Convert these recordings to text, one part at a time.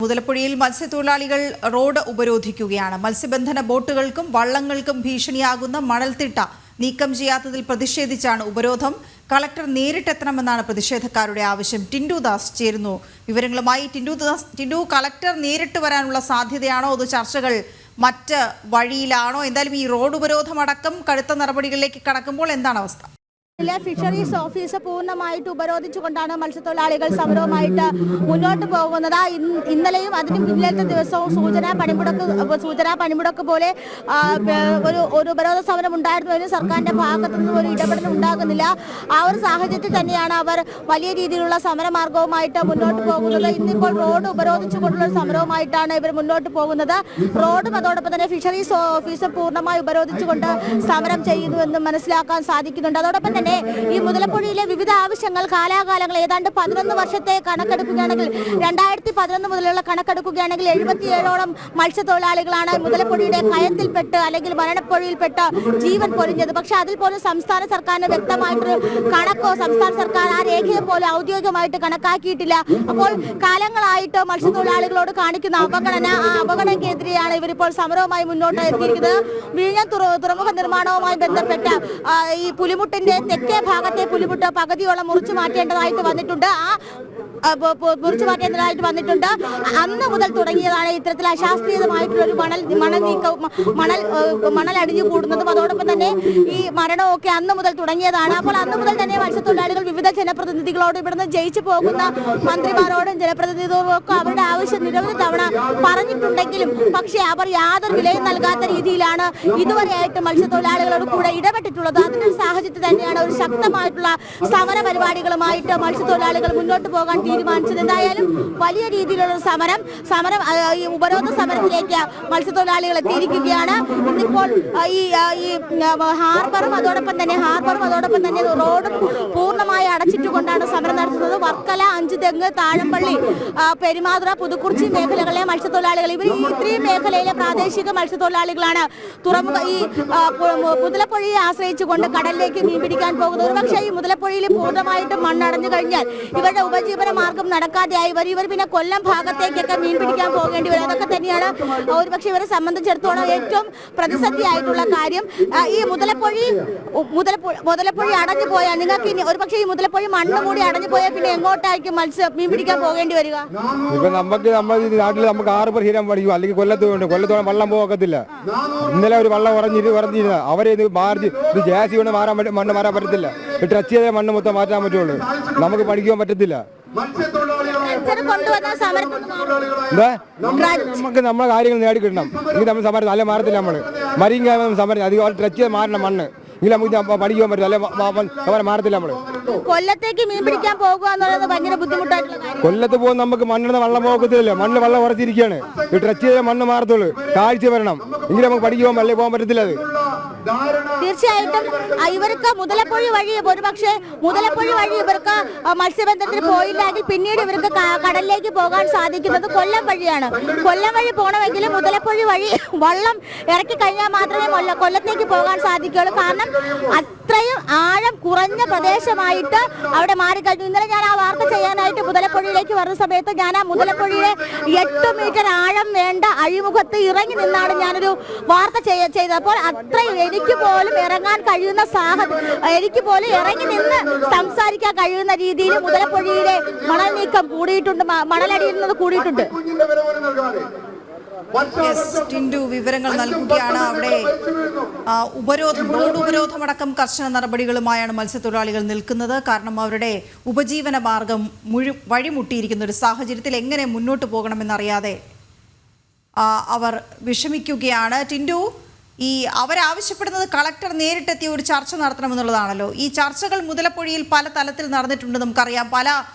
മുതലപ്പുഴയിൽ മത്സ്യത്തൊഴിലാളികൾ റോഡ് ഉപരോധിക്കുകയാണ്. മത്സ്യബന്ധന ബോട്ടുകൾക്കും വള്ളങ്ങൾക്കും ഭീഷണിയാകുന്ന മണൽത്തിട്ട നീക്കം ചെയ്യാത്തതിൽ പ്രതിഷേധിച്ചാണ് ഉപരോധം. കളക്ടർ നേരിട്ടെത്തണമെന്നാണ് പ്രതിഷേധക്കാരുടെ ആവശ്യം. ടിൻഡു ദാസ് ചേരുന്നു വിവരങ്ങളുമായി. ടിൻഡു, കളക്ടർ നേരിട്ട് വരാനുള്ള സാധ്യതയാണോ അതോ ചർച്ചകൾ മറ്റ് വഴിയിലാണോ? എന്തായാലും ഈ റോഡ് ഉപരോധമടക്കം കടുത്ത നടപടികളിലേക്ക് കടക്കുമ്പോൾ എന്താണ് അവസ്ഥ? ഫിഷറീസ് ഓഫീസ് പൂർണ്ണമായിട്ട് ഉപരോധിച്ചുകൊണ്ടാണ് മത്സ്യത്തൊഴിലാളികൾ സമരവുമായിട്ട് മുന്നോട്ട് പോകുന്നത്. ഇന്നലെയും അതിന് പിന്നിലത്തെ ദിവസവും സൂചനാ പണിമുടക്ക് പോലെ ഒരു ഉപരോധ സമരം ഉണ്ടായിരുന്നതിന് സർക്കാരിന്റെ ഭാഗത്തു നിന്നും ഒരു ഇടപെടൽ ഉണ്ടാകുന്നില്ല. ആ ഒരു സാഹചര്യത്തിൽ തന്നെയാണ് അവർ വലിയ രീതിയിലുള്ള സമരമാർഗവുമായിട്ട് മുന്നോട്ട് പോകുന്നത്. ഇന്നിപ്പോൾ റോഡ് ഉപരോധിച്ചുകൊണ്ടുള്ള സമരവുമായിട്ടാണ് ഇവർ മുന്നോട്ട് പോകുന്നത്. റോഡും അതോടൊപ്പം തന്നെ ഫിഷറീസ് ഓഫീസ് പൂർണ്ണമായി ഉപരോധിച്ചുകൊണ്ട് സമരം ചെയ്യുന്നുവെന്ന് മനസ്സിലാക്കാൻ സാധിക്കുന്നുണ്ട്. അതോടൊപ്പം തന്നെ ഈ മുതലപ്പുഴയിലെ വിവിധ ആവശ്യങ്ങൾ കാലാകാലങ്ങൾ ഏതാണ്ട് 11 വർഷത്തെ കണക്കെടുക്കുകയാണെങ്കിൽ 2011 മുതലുള്ള കണക്കെടുക്കുകയാണെങ്കിൽ 77ഓളം മത്സ്യത്തൊഴിലാളികളാണ് മുതലപ്പുഴയുടെ കയത്തിൽപ്പെട്ട് അല്ലെങ്കിൽ മരണപ്പുഴയിൽപ്പെട്ട് ജീവൻ പൊലിഞ്ഞത്. പക്ഷെ അതിൽ പോലും സംസ്ഥാന സർക്കാരിന് വ്യക്തമായിട്ടൊരു കണക്കോ സംസ്ഥാന സർക്കാർ ആ രേഖയെ പോലും ഔദ്യോഗികമായിട്ട് കണക്കാക്കിയിട്ടില്ല. അപ്പോൾ കാലങ്ങളായിട്ട് മത്സ്യത്തൊഴിലാളികളോട് കാണിക്കുന്ന അവഗണനയ്ക്കെതിരെയാണ് ഇവരിപ്പോൾ സമരവുമായി മുന്നോട്ട് എത്തിയിരിക്കുന്നത്. വിഴിഞ്ഞം തുറമുഖ നിർമ്മാണവുമായി ബന്ധപ്പെട്ട് ഈ പുലിമുട്ടിന്റെ തെക്കേ ഭാഗത്തെ പുലിമുട്ട് പകുതിയോളം മുറിച്ചു മാറ്റേണ്ടതായിട്ട് വന്നിട്ടുണ്ട്. അന്ന് മുതൽ തുടങ്ങിയതാണ് ഇത്തരത്തിൽ അശാസ്ത്രീയമായിട്ടുള്ള ഒരു മണൽ അടിഞ്ഞു കൂടുന്നതും അതോടൊപ്പം തന്നെ ഈ മരണമൊക്കെ അന്ന് മുതൽ തുടങ്ങിയതാണ്. അപ്പോൾ അന്ന് മുതൽ തന്നെ മത്സ്യത്തൊഴിലാളികൾ വിവിധ ജനപ്രതിനിധികളോട് ഇവിടുന്ന് ജയിച്ചു പോകുന്ന മന്ത്രിമാരോടും ജനപ്രതിനിധികളോടൊക്കെ അവരുടെ ആവശ്യം നിരവധി തവണ പറഞ്ഞിട്ടുണ്ടെങ്കിലും പക്ഷേ അവർ യാതൊരു വിലയും നൽകാത്ത രീതിയിലാണ് ഇതുവരെയായിട്ട് മത്സ്യത്തൊഴിലാളികളോട് കൂടെ ഇടപെട്ടിട്ടുള്ളത്. അതിന്റെ സാഹചര്യത്തിൽ തന്നെയാണ് ഒരു ശക്തമായിട്ടുള്ള സമര പരിപാടികളുമായിട്ട് മത്സ്യത്തൊഴിലാളികൾ മുന്നോട്ട് പോകാൻ തീരുമാനിച്ചത്. എന്തായാലും വലിയ രീതിയിലുള്ള സമരം ഈ ഉപരോധ സമരത്തിലേക്ക് മത്സ്യത്തൊഴിലാളികൾ എത്തിയിരിക്കുകയാണ്. ഇന്നിപ്പോൾ ഈ ഹാർബറും അതോടൊപ്പം തന്നെ റോഡും പൂർണ്ണമായി അടച്ചിട്ടുകൊണ്ടാണ് സമരം നടത്തുന്നത്. വർക്കല, അഞ്ചുതെങ്ങ്, താഴമ്പള്ളി, പെരുമാതുറ, പുതുക്കുറിച്ചി മേഖലകളിലെ മത്സ്യത്തൊഴിലാളികൾ ഇവർ ഇത്രയും മേഖലയിലെ പ്രാദേശിക മത്സ്യത്തൊഴിലാളികളാണ് ഈ മുതലപ്പുഴയെ ആശ്രയിച്ചുകൊണ്ട് കടലിലേക്ക് മീൻ പിടിക്കാൻ പോകുന്നത്. ഒരുപക്ഷെ ഈ മുതലപ്പുഴയിൽ പൂർണ്ണമായിട്ട് മണ്ണടഞ്ഞു കഴിഞ്ഞാൽ ഇവരുടെ ഉപജീവന മാർഗം നടക്കാതെയായി ഇവർ പിന്നെ കൊല്ലം ഭാഗത്തേക്കൊക്കെ മീൻ പിടിക്കാൻ പോകേണ്ടി വരും. അതൊക്കെ തന്നെയാണ് ഒരുപക്ഷെ ഇവരെ സംബന്ധിച്ചിടത്തോളം ഏറ്റവും പ്രതിസന്ധിയായിട്ടുള്ള കാര്യം. ഈ മുതലപ്പുഴ അടഞ്ഞു പോയാൽ നിങ്ങൾക്ക് ഇനി ഒരുപക്ഷെ ഈ മുതലപ്പുഴ മണ്ണ് കൂടി അടഞ്ഞു പോയാൽ പിന്നെ എങ്ങോട്ടായിരിക്കും മീൻ പിടിക്കാൻ പോകേണ്ടി വരിക? ഇപ്പൊ നമ്മുടെ നാട്ടിൽ നമുക്ക് ഹാർബർ ഹീരം പഠിക്കും, അല്ലെങ്കിൽ കൊല്ലത്തോളം വെള്ളം പോകത്തില്ല. ഇന്നലെ ഒരു വെള്ളം ഉറഞ്ഞിരുന്ന അവരെ ജാസി കൊണ്ട് മണ്ണ് മാറാൻ പറ്റത്തില്ല. ടച്ച് ചെയ്ത മണ്ണ് മൊത്തം മാറ്റാൻ പറ്റുള്ളൂ. നമുക്ക് പഠിക്കാൻ പറ്റത്തില്ല. നമുക്ക് നമ്മളെ കാര്യങ്ങൾ നേടിക്കിട്ടണം. എങ്കിൽ നമ്മൾ സമരം അല്ലെ മാറത്തില്ല. നമ്മള് മരിയും സമരം അധികം ടച്ച് ചെയ്ത് മാറണം മണ്ണ്, എങ്കിൽ നമുക്ക് പഠിക്കാൻ പറ്റും. അല്ലെ സമരം മാറത്തില്ല. നമ്മള് കൊല്ലത്തേക്ക് മീൻ പിടിക്കാൻ പോകുക എന്നുള്ളത് ഭയങ്കര ബുദ്ധിമുട്ടായിട്ടുള്ള കാര്യം. കൊല്ലത്ത് പോകുന്ന നമുക്ക് മണ്ണിന് വെള്ളം പോകത്തില്ല. മണ്ണ് വെള്ളം ഉറച്ചിരിക്കുകയാണ്. ഈ ടച്ച് ചെയ്ത മണ്ണ് മാറത്തുള്ളൂ. കാഴ്ച വരണം, എങ്കിൽ നമുക്ക് പഠിക്കാൻ അല്ലെ പോകാൻ പറ്റത്തില്ല. അത് തീർച്ചയായിട്ടും ഇവർക്ക് മുതലപ്പുഴ വഴി ഒരുപക്ഷെ ഇവർക്ക് മത്സ്യബന്ധനത്തിന് പോയില്ലെങ്കിൽ പിന്നീട് ഇവർക്ക് കടലിലേക്ക് പോകാൻ സാധിക്കുന്നത് കൊല്ലം വഴിയാണ്. കൊല്ലം വഴി പോകണമെങ്കിൽ മുതലപ്പുഴ വഴി വള്ളം ഇറക്കി കഴിഞ്ഞാൽ മാത്രമേ കൊല്ലത്തേക്ക് പോകാൻ സാധിക്കുകയുള്ളൂ. കാരണം അത്രയും ആഴം കുറഞ്ഞ പ്രദേശമായിട്ട് അവിടെ മാറിക്കഴിഞ്ഞു. ഇന്നലെ ഞാൻ ആ വാർത്ത ചെയ്യാനായിട്ട് മുതലപ്പുഴയിലേക്ക് വരുന്ന സമയത്ത് ഞാൻ ആ മുതലപ്പുഴയിലെ 8 മീറ്റർ ആഴം വേണ്ട അഴിമുഖത്ത് ഇറങ്ങി നിന്നാണ് ഞാനൊരു വാർത്ത ചെയ്തപ്പോൾ അത്രയും എനിക്ക് പോലും ഇറങ്ങാൻ കഴിയുന്ന എനിക്ക് പോലും ഇറങ്ങി നിന്ന് സംസാരിക്കാൻ കഴിയുന്ന രീതിയിൽ മുതലപ്പുഴയിലെ മണൽ നീക്കം കൂടിയിട്ടുണ്ട്, മണലടിയുന്നത് കൂടിയിട്ടുണ്ട്. ടിൻഡു വിവരങ്ങൾ നൽകുകയാണ്. അവിടെ റോഡ് ഉപരോധമടക്കം കർശന നടപടികളുമായാണ് മത്സ്യത്തൊഴിലാളികൾ നിൽക്കുന്നത്. കാരണം അവരുടെ ഉപജീവന മാർഗം വഴിമുട്ടിയിരിക്കുന്ന ഒരു സാഹചര്യത്തിൽ എങ്ങനെ മുന്നോട്ട് പോകണമെന്നറിയാതെ അവർ വിഷമിക്കുകയാണ്. ടിൻഡു, അവരാവശ്യപ്പെടുന്നത് കളക്ടർ നേരിട്ടെത്തിയ ഒരു ചർച്ച നടത്തണമെന്നുള്ളതാണല്ലോ. ഈ ചർച്ചകൾ മുതലപ്പുഴയിൽ പല തലത്തിൽ നടന്നിട്ടുണ്ട്, നമുക്കറിയാം. പല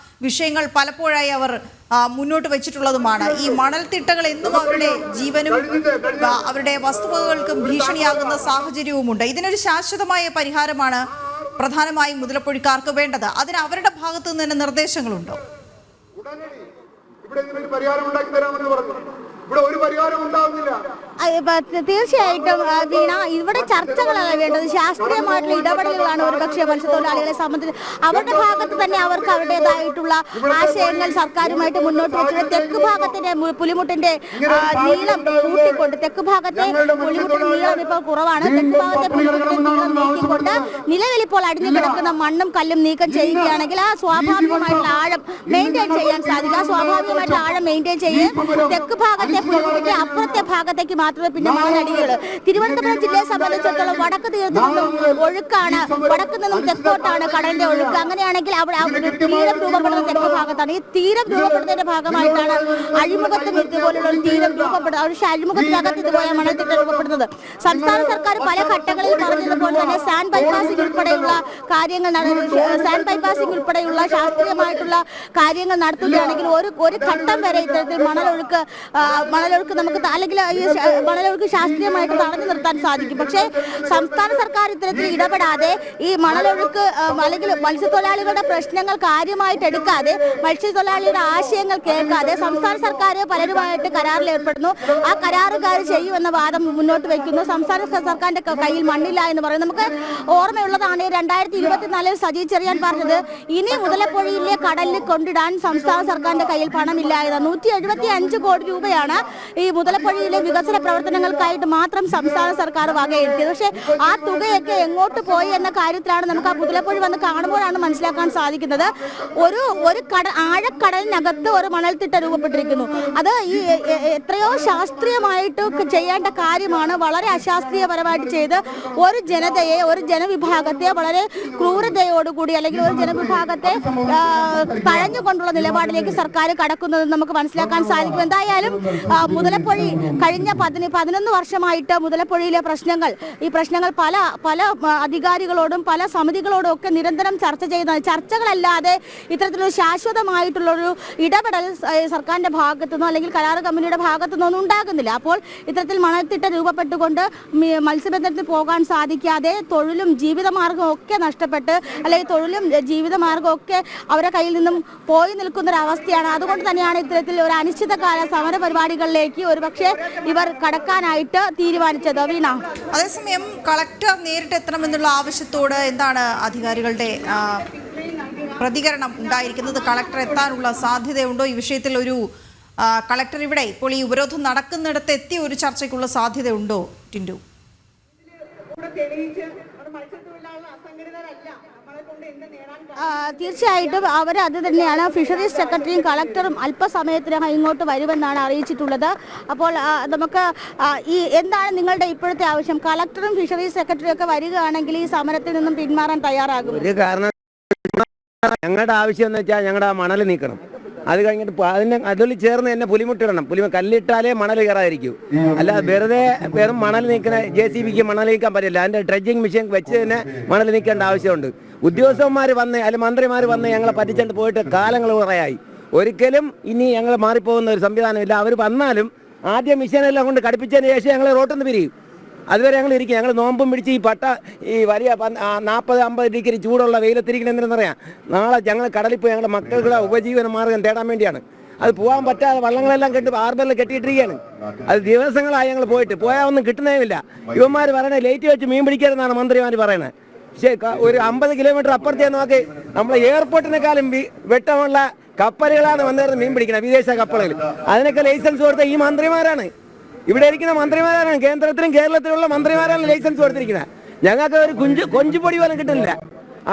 വിഷയങ്ങൾ പലപ്പോഴായി അവർ മുന്നോട്ട് വെച്ചിട്ടുള്ളതുമാണ്. ഈ മണൽത്തിട്ടകൾ എന്നും അവരുടെ ജീവനും അവരുടെ വസ്തുവകകൾക്കും ഭീഷണിയാകുന്ന സാഹചര്യവുമുണ്ട്. ഇതിനൊരു ശാശ്വതമായ പരിഹാരമാണ് പ്രധാനമായും മുതലപ്പുഴക്കാർക്ക് വേണ്ടത്. അതിന് അവരുടെ ഭാഗത്തു നിന്ന് തന്നെ നിർദ്ദേശങ്ങളുണ്ടോ? ഇവിടെ ഒരു പരിഹാരം ഉണ്ടാകുന്നില്ല. തീർച്ചയായിട്ടും വീണ, ഇവിടെ ചർച്ചകളല്ല വേണ്ടത്, ശാസ്ത്രീയമായിട്ടുള്ള ഇടപെടലുകളാണ് ഒരുപക്ഷെ മത്സ്യത്തൊഴിലാളികളെ സംബന്ധിച്ച്. അവരുടെ ഭാഗത്ത് തന്നെ അവർക്ക് അവരുടേതായിട്ടുള്ള ആശയങ്ങൾ സർക്കാരുമായിട്ട് മുന്നോട്ട് വെച്ചിട്ട് തെക്ക് ഭാഗത്തിന്റെ പുലിമുട്ടിന്റെ നീളം കൂട്ടിക്കൊണ്ട്, തെക്ക് ഭാഗത്തെ പുലിമുട്ടിന്റെ നീളം ഇപ്പോൾ കുറവാണ്, തെക്ക് ഭാഗത്തെ പുലിമുട്ടിന്റെ നീളം നീക്കിക്കൊണ്ട് നിലവിൽ ഇപ്പോൾ അടിഞ്ഞു കിടക്കുന്ന മണ്ണും കല്ലും നീക്കം ചെയ്യുകയാണെങ്കിൽ ആ സ്വാഭാവികമായിട്ടുള്ള ആഴം മെയിൻറ്റെയിൻ ചെയ്യാൻ സാധിക്കും. ആ സ്വാഭാവികമായിട്ടുള്ള ആഴം മെയിൻറ്റെയിൻ ചെയ്യും തെക്ക് ഭാഗത്തെ പുലിമുട്ടിന്റെ അപ്പുറത്തെ ഭാഗത്തേക്ക് മാത്രമേ പിന്നെ മണലടിയുള്ളൂ. തിരുവനന്തപുരം ജില്ലയെ സംബന്ധിച്ചിടത്തോളം വടക്ക് തീരത്തു നിന്നും ഒഴുക്കാണ്, വടക്ക് നിന്നും തെക്കോട്ടാണ് കടലിന്റെ ഒഴുക്ക്. അങ്ങനെയാണെങ്കിൽ അവിടെ തീരം രൂപപ്പെടുന്ന തെക്ക് ഭാഗത്താണ്. ഈ തീരം രൂപപ്പെടുന്നതിന്റെ ഭാഗമായിട്ടാണ് അഴിമുഖത്തും ഇതുപോലുള്ള ഒരു തീരം രൂപപ്പെടുന്നത്. പക്ഷേ അഴിമുഖത്തിനകത്ത് ഇതുപോലെ മണൽത്തിട്ട രൂപപ്പെടുന്നത്. സംസ്ഥാന സർക്കാർ പല ഘട്ടങ്ങളിൽ പറഞ്ഞതുപോലെ തന്നെ സാൻഡ് ബൈപ്പാസിംഗ് ഉൾപ്പെടെയുള്ള കാര്യങ്ങൾ ഉൾപ്പെടെയുള്ള ശാസ്ത്രീയമായിട്ടുള്ള കാര്യങ്ങൾ നടത്തുകയാണെങ്കിൽ ഒരു ഘട്ടം വരെ ഇത്തരത്തിൽ മണലൊഴുക്ക് നമുക്ക് അല്ലെങ്കിൽ മണലൊഴുക്ക് ശാസ്ത്രീയമായിട്ട് തടഞ്ഞു നിർത്താൻ സാധിക്കും. പക്ഷേ സംസ്ഥാന സർക്കാർ ഇത്തരത്തിൽ ഇടപെടാതെ ഈ മണലൊഴുക്ക് അല്ലെങ്കിൽ മത്സ്യത്തൊഴിലാളികളുടെ പ്രശ്നങ്ങൾ കാര്യമായിട്ട് എടുക്കാതെ, മത്സ്യത്തൊഴിലാളിയുടെ ആശയങ്ങൾ കേൾക്കാതെ സംസ്ഥാന സർക്കാർ പലരുമായിട്ട് കരാറിൽ ഏർപ്പെടുന്നു. ആ കരാറുകാർ ചെയ്യുമെന്ന വാദം മുന്നോട്ട് വയ്ക്കുന്നു. സംസ്ഥാന സർക്കാരിന്റെ കയ്യിൽ മണ്ണില്ല എന്ന് പറയുന്നത് നമുക്ക് ഓർമ്മയുള്ളതാണ്. 2024 സജി ചെറിയാൻ പറഞ്ഞത് ഇനി മുതലപ്പൊഴിയിലെ കടലിൽ കൊണ്ടിടാൻ സംസ്ഥാന സർക്കാരിന്റെ കയ്യിൽ പണമില്ല എന്ന്. 175 കോടി രൂപയാണ് ഈ മുതലപ്പൊഴിയിലെ വികസന പ്രവർത്തനങ്ങൾക്കായിട്ട് മാത്രം സംസ്ഥാന സർക്കാർ വകയിരുത്തിയത്. പക്ഷേ ആ തുകയൊക്കെ എങ്ങോട്ട് പോയി എന്ന കാര്യത്തിലാണ് നമുക്ക് ആ മുതലപ്പൊഴി വന്ന് കാണുമ്പോഴാണ് മനസ്സിലാക്കാൻ സാധിക്കുന്നത്. ഒരു ആഴക്കടലിനകത്ത് ഒരു മണൽത്തിട്ട രൂപപ്പെട്ടിരിക്കുന്നു. അത് ഈ എത്രയോ ശാസ്ത്രീയമായിട്ട് ചെയ്യേണ്ട കാര്യമാണ് വളരെ അശാസ്ത്രീയപരമായിട്ട് ചെയ്ത് ഒരു ജനതയെ, ഒരു ജനവിഭാഗത്തെ വളരെ ക്രൂരതയോടുകൂടി അല്ലെങ്കിൽ ഒരു ജനവിഭാഗത്തെ തഴഞ്ഞുകൊണ്ടുള്ള നിലപാടിലേക്ക് സർക്കാർ കടക്കുന്നത് നമുക്ക് മനസ്സിലാക്കാൻ സാധിക്കും. എന്തായാലും മുതലപ്പൊഴി കഴിഞ്ഞ 11 വർഷമായിട്ട് മുതലപ്പൊഴിയിലെ ഈ പ്രശ്നങ്ങൾ പല അധികാരികളോടും പല സമിതികളോടും ഒക്കെ നിരന്തരം ചർച്ച ചെയ്യുന്നത്. ചർച്ചകളല്ലാതെ ഇത്തരത്തിലൊരു ശാശ്വതമായിട്ടുള്ളൊരു ഇടപെടൽ സർക്കാരിന്റെ ഭാഗത്തുനിന്നോ അല്ലെങ്കിൽ കരാർ കമ്പനിയുടെ ഭാഗത്തുനിന്നോ ഒന്നും ഉണ്ടാകുന്നില്ല. അപ്പോൾ ഇത്തരത്തിൽ മണൽത്തിട്ട രൂപപ്പെട്ടുകൊണ്ട് മത്സ്യബന്ധനത്തിൽ പോകാൻ സാധിക്കാതെ തൊഴിലും ജീവിതമാർഗവും ഒക്കെ നഷ്ടപ്പെട്ട് അല്ലെങ്കിൽ തൊഴിലും ജീവിതമാർഗവും ഒക്കെ അവരുടെ കയ്യിൽ നിന്നും പോയി നിൽക്കുന്നൊരവസ്ഥയാണ്. അതുകൊണ്ട് തന്നെയാണ് ഇത്തരത്തിൽ ഒരു അനിശ്ചിതകാല സമര പരിപാടികളിലേക്ക് ഒരുപക്ഷെ ഇവർ കടക്കാനായിട്ട് തീരുമാനിച്ചത്. വീണ, അതേസമയം കളക്ടർ നേരിട്ട് എത്തണമെന്നുള്ള ആവശ്യത്തോട് എന്താണ് അധികാരികളുടെ പ്രതികരണം ഉണ്ടായിരിക്കുന്നത്? കളക്ടർ എത്താനുള്ള സാധ്യതയുണ്ടോ? ഈ വിഷയത്തിൽ ഒരു കളക്ടർ ഇവിടെ ഇപ്പോൾ ഈ ഉപരോധം നടക്കുന്നിടത്ത് എത്തി ഒരു ചർച്ചയ്ക്കുള്ള സാധ്യതയുണ്ടോ ടിൻഡു? തീർച്ചയായിട്ടും അത് തന്നെയാണ്. ഫിഷറീസ് സെക്രട്ടറിയും കളക്ടറും അല്പസമയത്തിനകം ഇങ്ങോട്ട് വരുമെന്നാണ് അറിയിച്ചിട്ടുള്ളത്. അപ്പോൾ നമുക്ക് എന്താണ് നിങ്ങളുടെ ഇപ്പോഴത്തെ ആവശ്യം? കളക്ടറും ഫിഷറീസ് സെക്രട്ടറിയും ഒക്കെ വരികയാണെങ്കിൽ ഈ സമരത്തിൽ നിന്നും പിന്മാറാൻ തയ്യാറാകും? ഒരു കാരണം ഞങ്ങളുടെ ആവശ്യം എന്ന് വെച്ചാൽ ഞങ്ങളുടെ മണൽ നീക്കണം. അത് കഴിഞ്ഞിട്ട് അതിൽ ചേർന്ന് തന്നെ പുലിമുട്ടിടണം. കല്ലിട്ടാലേ മണൽ കയറാതിരിക്കൂ. അല്ല വെറും മണൽ നീക്കുന്ന JCBക്ക് മണൽ നീക്കാൻ പറ്റില്ല. അതിൻ്റെ ഡ്രഡ്ജിങ് മെഷീൻ വെച്ച് തന്നെ മണൽ നീക്കേണ്ട ആവശ്യമുണ്ട്. ഉദ്യോഗസ്ഥന്മാർ വന്ന് അല്ലെങ്കിൽ മന്ത്രിമാർ വന്ന് ഞങ്ങളെ പറ്റിച്ചുകൊണ്ട് പോയിട്ട് കാലങ്ങൾ കുറേയായി. ഒരിക്കലും ഇനി ഞങ്ങൾ മാറിപ്പോകുന്ന ഒരു സംവിധാനമില്ല. അവർ വന്നാലും ആദ്യം മെഷീനെല്ലാം കൊണ്ട് കടുപ്പിച്ചതിന് ശേഷം ഞങ്ങൾ റോട്ടിൽ നിന്ന് പിരിയും. അതുവരെ ഞങ്ങൾ ഇരിക്കും. ഞങ്ങൾ നോമ്പും പിടിച്ച് ഈ വലിയ 40-50 ഡിഗ്രി ചൂടുള്ള വെയിലത്തിരിക്കണം എന്തിനെന്നറിയാം. നാളെ ഞങ്ങൾ കടലിൽ പോയി ഞങ്ങളുടെ മക്കളുടെ ഉപജീവന മാർഗം തേടാൻ വേണ്ടിയാണ്. അത് പോകാൻ പറ്റാതെ വള്ളങ്ങളെല്ലാം ഹാർബറിൽ കെട്ടിയിട്ടിരിക്കുകയാണ്. അത് ദിവസങ്ങളായി ഞങ്ങൾ പോയാൽ ഒന്നും കിട്ടുന്നേമില്ല. ഇവന്മാർ പറയണേ ലേറ്റ് വെച്ച് മീൻ പിടിക്കരുതെന്നാണ് മന്ത്രിമാർ പറയണത്. പക്ഷേ ഒരു 50 കിലോമീറ്റർ അപ്പുറത്തേ നോക്കി നമ്മൾ എയർപോർട്ടിനെക്കാളും വെട്ടമുള്ള കപ്പലുകളാണ് വന്നിരുന്ന് മീൻ പിടിക്കുന്നത്, വിദേശ കപ്പലുകൾ. അതിനൊക്കെ ലൈസൻസ് കൊടുത്ത ഈ മന്ത്രിമാരാണ്, ഇവിടെ ഇരിക്കുന്ന മന്ത്രിമാരാണ്. കേന്ദ്രത്തിലും കേരളത്തിലുള്ള മന്ത്രിമാരാണ് ലൈസൻസ് കൊടുത്തിരിക്കുന്നത്. ഞങ്ങൾക്ക് ഒരു കൊഞ്ചുപൊടി പോലും കിട്ടുന്നില്ല.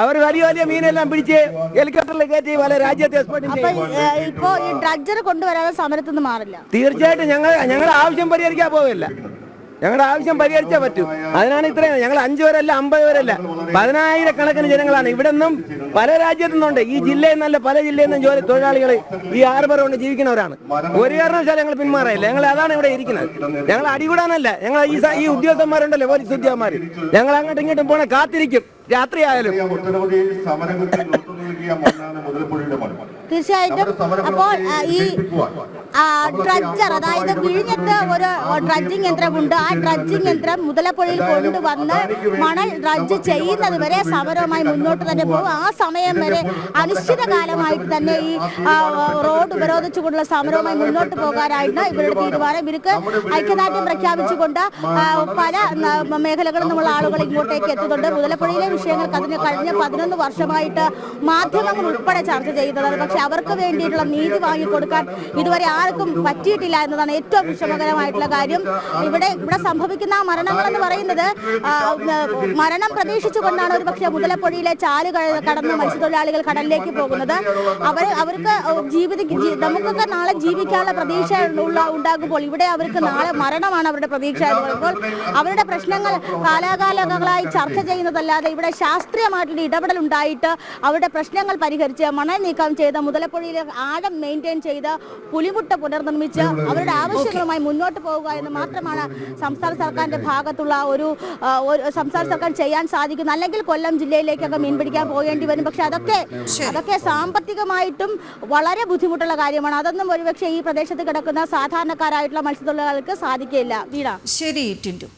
അവർ വലിയ മീനെല്ലാം പിടിച്ച് ഹെലികോപ്റ്ററിൽ കയറ്റി പല രാജ്യത്തെ ഇപ്പോ ഈ ഡ്രഡ്ജർ കൊണ്ടുവരാതെ സമരത്തിൽ നിന്ന് മാറില്ല. തീർച്ചയായിട്ടും ഞങ്ങളുടെ ആവശ്യം പരിഹരിക്കാൻ പോവില്ല. ഞങ്ങളുടെ ആവശ്യം പരിഹരിച്ചാൽ പറ്റൂ. അതിനാണ് ഇത്രയും. ഞങ്ങൾ 5 പേരല്ല 50 പേരല്ല 10,000 ജനങ്ങളാണ്. ഇവിടെ നിന്നും പല രാജ്യത്തു നിന്നുണ്ട്. ഈ ജില്ലയിൽ നിന്നല്ല പല ജില്ലയിൽ നിന്നും തൊഴിലാളികൾ ഈ ഹാർബർ കൊണ്ട് ജീവിക്കുന്നവരാണ്. ഒരു കാരണവശാലും ഞങ്ങൾ പിന്മാറില്ല. ഞങ്ങൾ അതാണ് ഇവിടെ ഇരിക്കുന്നത്. ഞങ്ങൾ അടികൂടാനല്ല. ഞങ്ങൾ ഈ ഉദ്യോഗസ്ഥന്മാരുണ്ടല്ലോ, പോലീസ് ഉദ്യോഗസ്ഥന്മാർ, ഞങ്ങൾ അങ്ങോട്ടും ഇങ്ങോട്ടും പോണ കാത്തിരിക്കും രാത്രിയായാലും. തീർച്ചയായിട്ടും. അപ്പോൾ ഡ്രഡ്ജർ, അതായത് വിഴിഞ്ഞത്ത് ഒരു ഡ്രഡ്ജിങ് യന്ത്രമുണ്ട്. ആ ഡ്രഡ്ജിങ് യന്ത്രം മുതലപ്പുഴയിൽ കൊണ്ടുവന്ന് മണൽ ഡ്രഡ്ജ് ചെയ്യുന്നത് വരെ സമരവുമായി മുന്നോട്ട് തന്നെ പോകും. ആ സമയം വരെ അനിശ്ചിതകാലമായിട്ട് തന്നെ ഈ റോഡ് ഉപരോധിച്ചുകൊണ്ടുള്ള സമരവുമായി മുന്നോട്ട് പോകാനായിരുന്നു ഇവരുടെ തീരുമാനം. ഇവർക്ക് ഐക്യദാർഢ്യം പ്രഖ്യാപിച്ചുകൊണ്ട് പല മേഖലകളിൽ നിന്നുള്ള ആളുകൾ ഇങ്ങോട്ടേക്ക് എത്തുന്നുണ്ട്. മുതലപ്പുഴയിലെ വിഷയങ്ങൾ കഴിഞ്ഞ 11 വർഷമായിട്ട് മാധ്യമങ്ങൾ ഉൾപ്പെടെ ചർച്ച ചെയ്യുന്നതാണ്. പക്ഷെ അവർക്ക് വേണ്ടിയിട്ടുള്ള നീതി വാങ്ങിക്കൊടുക്കാൻ ഇതുവരെ ആർക്കും പറ്റിയിട്ടില്ല എന്നതാണ് ഏറ്റവും വിഷമകരമായിട്ടുള്ള കാര്യം. ഇവിടെ സംഭവിക്കുന്ന മരണങ്ങൾ എന്ന് പറയുന്നത് മരണം പ്രതീക്ഷിച്ചുകൊണ്ടാണ് ഒരു പക്ഷേ മുതലപ്പുഴയിലെ ചാല് കടന്ന് മത്സ്യത്തൊഴിലാളികൾ കടലിലേക്ക് പോകുന്നത്. അവർക്ക് നമുക്കൊക്കെ നാളെ ജീവിക്കാനുള്ള പ്രതീക്ഷ ഉണ്ടാകുമ്പോൾ ഇവിടെ അവർക്ക് നാളെ മരണമാണ് അവരുടെ പ്രതീക്ഷ എന്ന് പറയുമ്പോൾ അവരുടെ പ്രശ്നങ്ങൾ കാലാകാലങ്ങളായി ചർച്ച ചെയ്യുന്നതല്ലാതെ ഇവിടെ ശാസ്ത്രീയമായിട്ടുള്ള ഇടപെടൽ ഉണ്ടായിട്ട് അവരുടെ പ്രശ്നങ്ങൾ പരിഹരിച്ച് മണൽ നീക്കം ചെയ്ത് മുതലപ്പുഴയിലെ ആഴം മെയിൻറ്റെയിൻ ചെയ്ത് പുലിമുട്ട് പുനർനിർമ്മിച്ച് അവരുടെ ആവശ്യങ്ങളുമായി മുന്നോട്ട് പോവുക എന്ന് മാത്രമാണ് സംസ്ഥാന സർക്കാരിന്റെ ഭാഗത്തുള്ള ഒരു സംസ്ഥാന സർക്കാർ ചെയ്യാൻ സാധിക്കുന്നത്. അല്ലെങ്കിൽ കൊല്ലം ജില്ലയിലേക്കൊക്കെ മീൻ പിടിക്കാൻ പോകേണ്ടി വരും. പക്ഷെ അതൊക്കെ സാമ്പത്തികമായിട്ടും വളരെ ബുദ്ധിമുട്ടുള്ള കാര്യമാണ്. അതൊന്നും ഒരുപക്ഷെ ഈ പ്രദേശത്ത് കിടക്കുന്ന സാധാരണക്കാരായിട്ടുള്ള മത്സ്യത്തൊഴിലാളികൾക്ക് സാധിക്കില്ല. വീണ, ശരി ടിൻഡു.